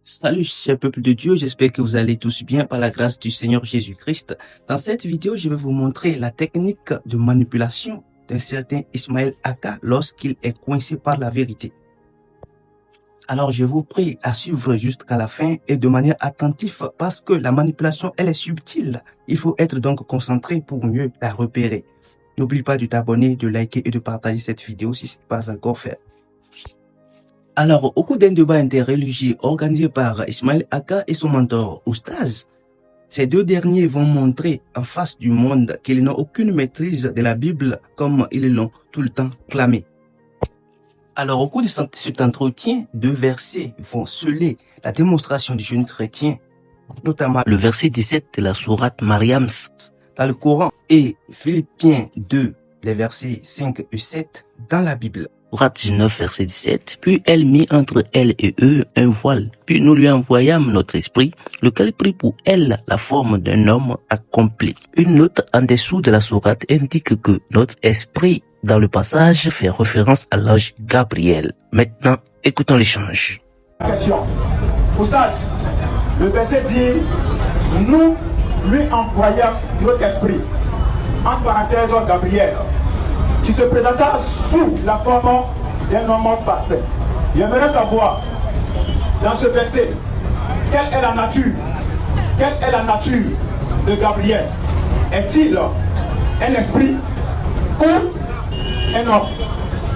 Salut cher peuple de Dieu, j'espère que vous allez tous bien par la grâce du Seigneur Jésus-Christ. Dans cette vidéo, je vais vous montrer la technique de manipulation d'un certain Ismaël Aka lorsqu'il est coincé par la vérité. Alors je vous prie à suivre jusqu'à la fin et de manière attentive parce que la manipulation elle est subtile. Il faut être donc concentré pour mieux la repérer. N'oublie pas de t'abonner, de liker et de partager cette vidéo si ce n'est pas encore fait. Alors, au cours d'un débat interreligieux organisé par Ismaël Aka et son mentor Oustaz, ces deux derniers vont montrer en face du monde qu'ils n'ont aucune maîtrise de la Bible comme ils l'ont tout le temps clamé. Alors, au cours de cet entretien, deux versets vont sceller la démonstration du jeune chrétien, notamment le verset 17 de la sourate Mariam dans le Coran et Philippiens 2, les versets 5 et 7 dans la Bible. Sourate 19, verset 17. Puis elle mit entre elle et eux un voile. Puis nous lui envoyâmes notre esprit, lequel prit pour elle la forme d'un homme accompli. Une note en dessous de la sourate indique que notre esprit, dans le passage, fait référence à l'ange Gabriel. Maintenant, écoutons l'échange. Question. Oustaz, le verset dit, nous lui envoyâmes notre esprit, en parenthèse Gabriel, qui se présenta sous la forme d'un homme parfait. J'aimerais savoir, dans ce verset, quelle est la nature de Gabriel? Est-il un esprit ou un homme?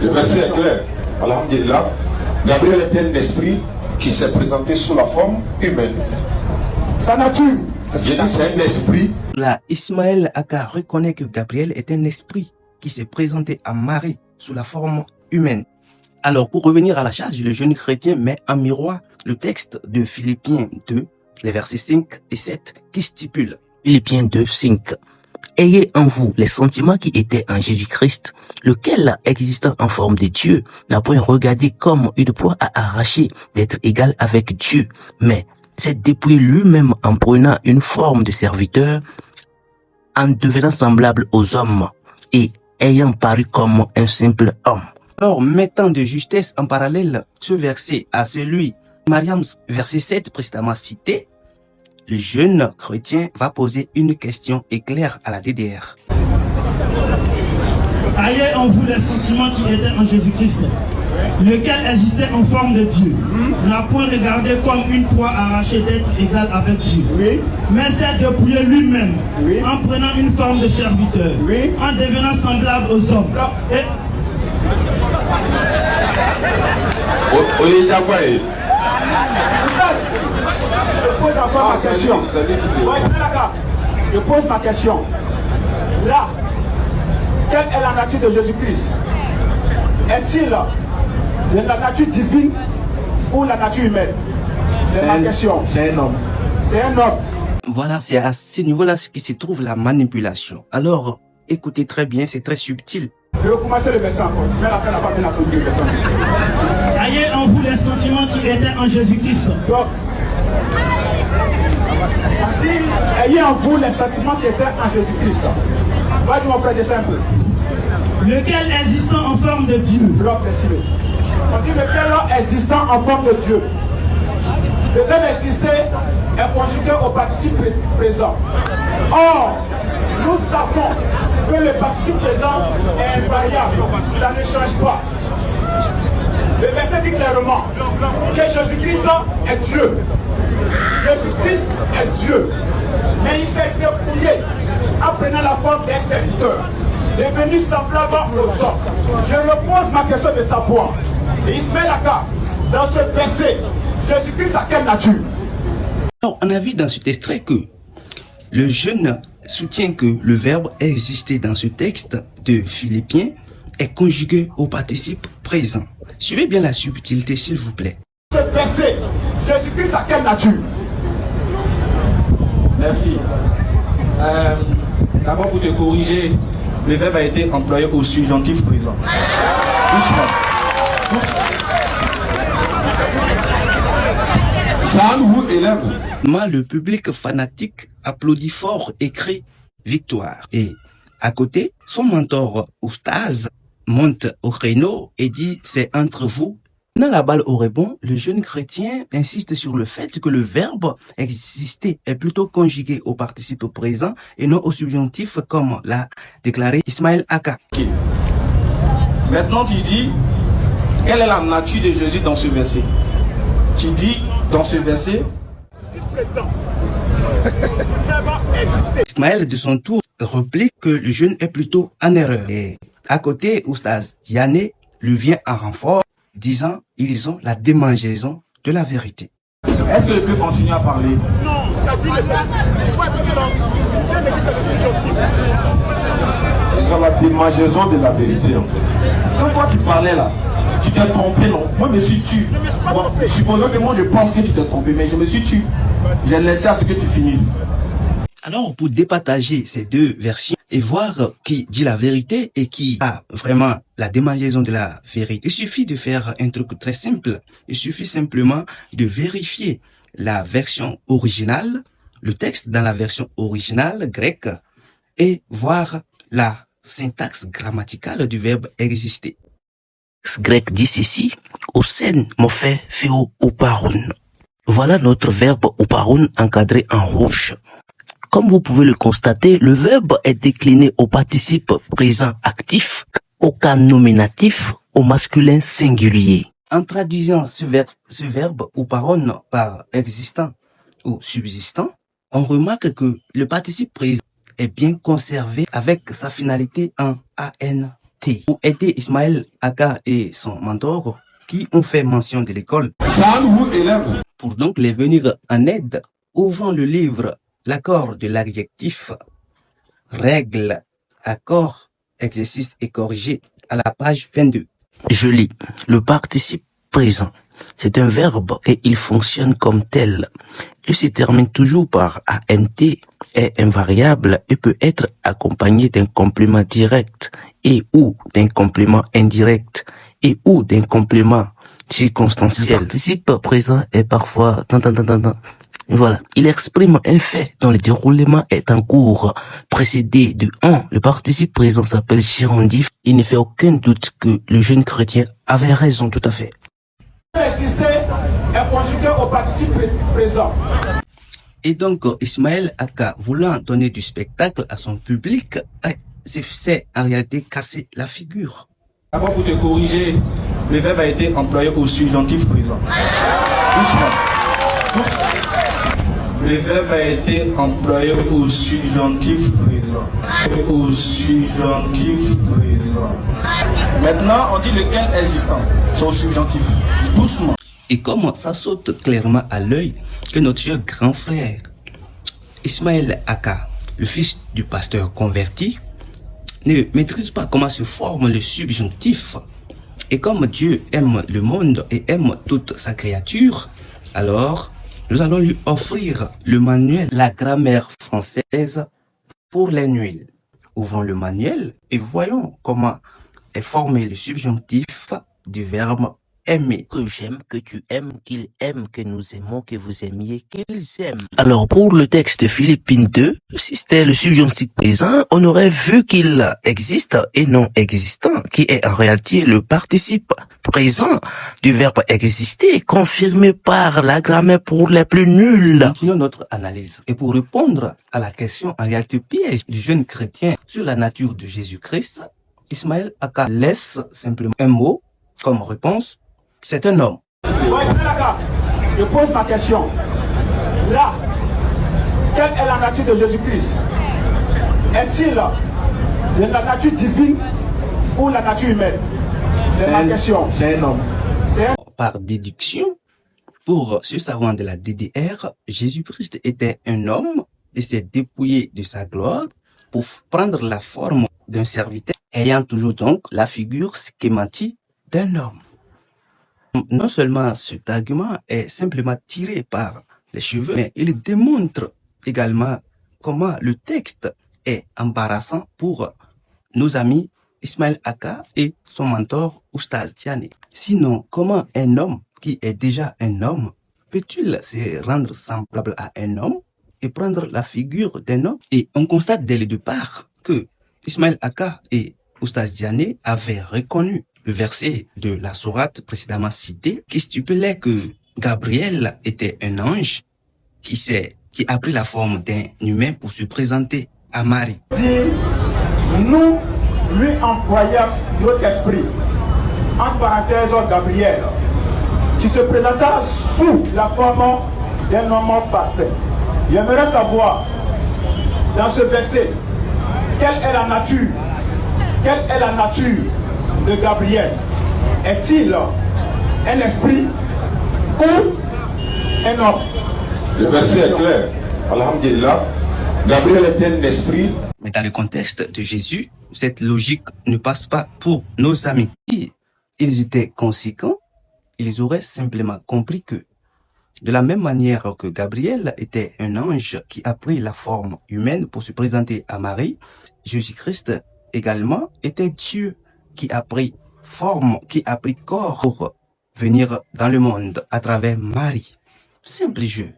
Le verset est clair. Alhamdulillah, Gabriel est un esprit qui s'est présenté sous la forme humaine. Sa nature, J'ai dit c'est un esprit. Là, Ismaël Aka reconnaît que Gabriel est un esprit qui s'est présenté à Marie sous la forme humaine. Alors, pour revenir à la charge, le jeune chrétien met en miroir le texte de Philippiens 2, les versets 5 et 7, qui stipule Philippiens 2, 5. Ayez en vous les sentiments qui étaient en Jésus-Christ, lequel, existant en forme de Dieu, n'a point regardé comme une proie à arracher d'être égal avec Dieu, mais s'est dépouillé lui-même en prenant une forme de serviteur, en devenant semblable aux hommes et ayant paru comme un simple homme. Alors, mettant de justesse en parallèle ce verset à celui de Mariam, verset 7 précédemment cité, le jeune chrétien va poser une question éclair à la DDR. Ayez en vous les sentiments qui étaient en Jésus-Christ, lequel existait en forme de Dieu, n'a point regardé comme une proie arrachée d'être égal avec Dieu, mais s'est dépouillé lui-même, en prenant une forme de serviteur, en devenant semblable aux hommes. Et... Je pose encore ma question. Je pose ma question. Là, quelle est la nature de Jésus-Christ? Est-il de la nature divine ou la nature humaine? C'est ma question. C'est un homme. C'est un homme. Voilà, c'est à ce niveau-là que se trouve la manipulation. Alors, écoutez très bien, c'est très subtil. Je vais commencer le verset encore. Je vais la faire la part bien entendu le verset. Ayez en vous les sentiments qui étaient en Jésus-Christ. Donc, on dit, ayez en vous les sentiments qui étaient en Jésus-Christ. Vas-y mon frère, descends un peu. Lequel existant en forme de Dieu. Bloc précisé. On dit lequel existant en forme de Dieu. Le verbe exister est conjugué au participe présent. Or, nous savons que le participe présent est invariable. Ça ne change pas. Le verset dit clairement que Jésus-Christ est Dieu. Jésus-Christ est Dieu. Mais il s'est dépouillé en prenant la forme d'un serviteur, devenu semblable aux hommes. Je repose ma question de savoir. Ismaël Aka, dans ce verset, Jésus-Christ a quelle nature? Alors, on a vu dans cet extrait que le jeune soutient que le verbe exister dans ce texte de Philippiens est conjugué au participe présent. Suivez bien la subtilité, s'il vous plaît. Ce verset, Jésus-Christ a quelle nature? Merci. D'abord, pour te corriger, le verbe a été employé au subjonctif présent. Doucement. Ça nous élève. Mais le public fanatique applaudit fort et crie victoire. Et à côté, son mentor Oustaz monte au créneau et dit c'est entre vous Dans la balle au rebond, le jeune chrétien insiste sur le fait que le verbe exister est plutôt conjugué au participe présent et non au subjonctif comme l'a déclaré Ismaël Aka. Okay. Maintenant tu dis, quelle est la nature de Jésus dans ce verset? Tu dis dans ce verset, Ismaël de son tour réplique que le jeune est plutôt en erreur. Et à côté, Oustaz Diané lui vient en renfort, disant ils ont la démangeaison de la vérité. Est-ce que je peux continuer à parler? Non, ça dit Ils ont la démangeaison de la vérité en fait. Quand toi tu parlais là, tu t'es trompé, non? Moi je me suis tué. Bon, supposons que moi je pense que tu t'es trompé, mais je me suis tué. J'ai laissé à ce que tu finisses. Alors, pour départager ces deux versions et voir qui dit la vérité et qui a vraiment la démangeaison de la vérité, il suffit de faire un truc très simple. Il suffit simplement de vérifier la version originale, le texte dans la version originale grecque et voir la syntaxe grammaticale du verbe exister. Le grec dit ceci, osen mofé féo uparoun. Voilà notre verbe uparoun encadré en rouge. Comme vous pouvez le constater, le verbe est décliné au participe présent actif, au cas nominatif, au masculin singulier. En traduisant ce verbe uparon par existant ou subsistant, on remarque que le participe présent est bien conservé avec sa finalité en ANT. Pour aider Ismaël Aka et son mentor, qui ont fait mention de l'école, pour donc les venir en aide, ouvrons le livre L'accord de l'adjectif, règle, accord, exercice et corrigé à la page 22. Je lis. Le participe présent, c'est un verbe et il fonctionne comme tel. Il se termine toujours par ANT, est invariable et peut être accompagné d'un complément direct et ou d'un complément indirect et ou d'un complément circonstanciel. Le participe présent est parfois voilà, il exprime un fait dont le déroulement est en cours, précédé de un. Le participe présent s'appelle gérondif. Il ne fait aucun doute que le jeune chrétien avait raison tout à fait. Exister est conjugué au participe présent. Et donc, Ismaël Aka, voulant donner du spectacle à son public, c'est en réalité casser la figure. D'abord pour te corriger, le verbe a été employé au subjonctif présent. Doucement. Le verbe a été employé au subjonctif présent. Au subjonctif présent. Maintenant, on dit lequel existant. C'est au subjonctif. Doucement. Et comme ça saute clairement à l'œil que notre cher grand frère, Ismaël Aka, le fils du pasteur converti, ne maîtrise pas comment se forme le subjonctif. Et comme Dieu aime le monde et aime toute sa créature, alors nous allons lui offrir le manuel La grammaire française pour les nuls. Ouvrons le manuel et voyons comment est formé le subjonctif du verbe aimer. Que j'aime, que tu aimes, qu'il aime, que nous aimons, que vous aimiez, qu'ils aiment. Alors pour le texte de Philippines 2, si c'était le subjonctif présent, on aurait vu qu'il existe et non existant, qui est en réalité le participe présent du verbe exister, confirmé par la grammaire pour les plus nuls. Continuons notre analyse. Et pour répondre à la question en réalité piège du jeune chrétien sur la nature de Jésus-Christ, Ismaël Aka laisse simplement un mot comme réponse. C'est un homme. Bon, Ismaël Aka, je pose ma question. Là, quelle est la nature de Jésus-Christ? Est-il de la nature divine ou la nature humaine? C'est ma question. C'est un homme. Par déduction, pour ce savant de la DDR, Jésus-Christ était un homme et s'est dépouillé de sa gloire pour prendre la forme d'un serviteur, ayant toujours donc la figure schématique d'un homme. Non seulement cet argument est simplement tiré par les cheveux, mais il démontre également comment le texte est embarrassant pour nos amis Ismaël Aka et son mentor Oustaz Diané. Sinon, comment un homme qui est déjà un homme peut-il se rendre semblable à un homme et prendre la figure d'un homme? Et on constate dès le départ que Ismaël Aka et Oustaz Diané avaient reconnu le verset de la sourate précédemment cité qui stipulait que Gabriel était un ange qui a pris la forme d'un humain pour se présenter à Marie. Nous lui envoyâmes notre esprit, en parenthèse Gabriel, qui se présenta sous la forme d'un homme parfait. J'aimerais savoir, dans ce verset, quelle est la nature de Gabriel? Est-il un esprit ou un homme? Le verset est clair. Alhamdulillah, Gabriel est un esprit. Mais dans le contexte de Jésus, cette logique ne passe pas pour nos amis. Si ils étaient conséquents, ils auraient simplement compris que, de la même manière que Gabriel était un ange qui a pris la forme humaine pour se présenter à Marie, Jésus-Christ également était Dieu qui a pris forme, qui a pris corps pour venir dans le monde à travers Marie. Simple jeu.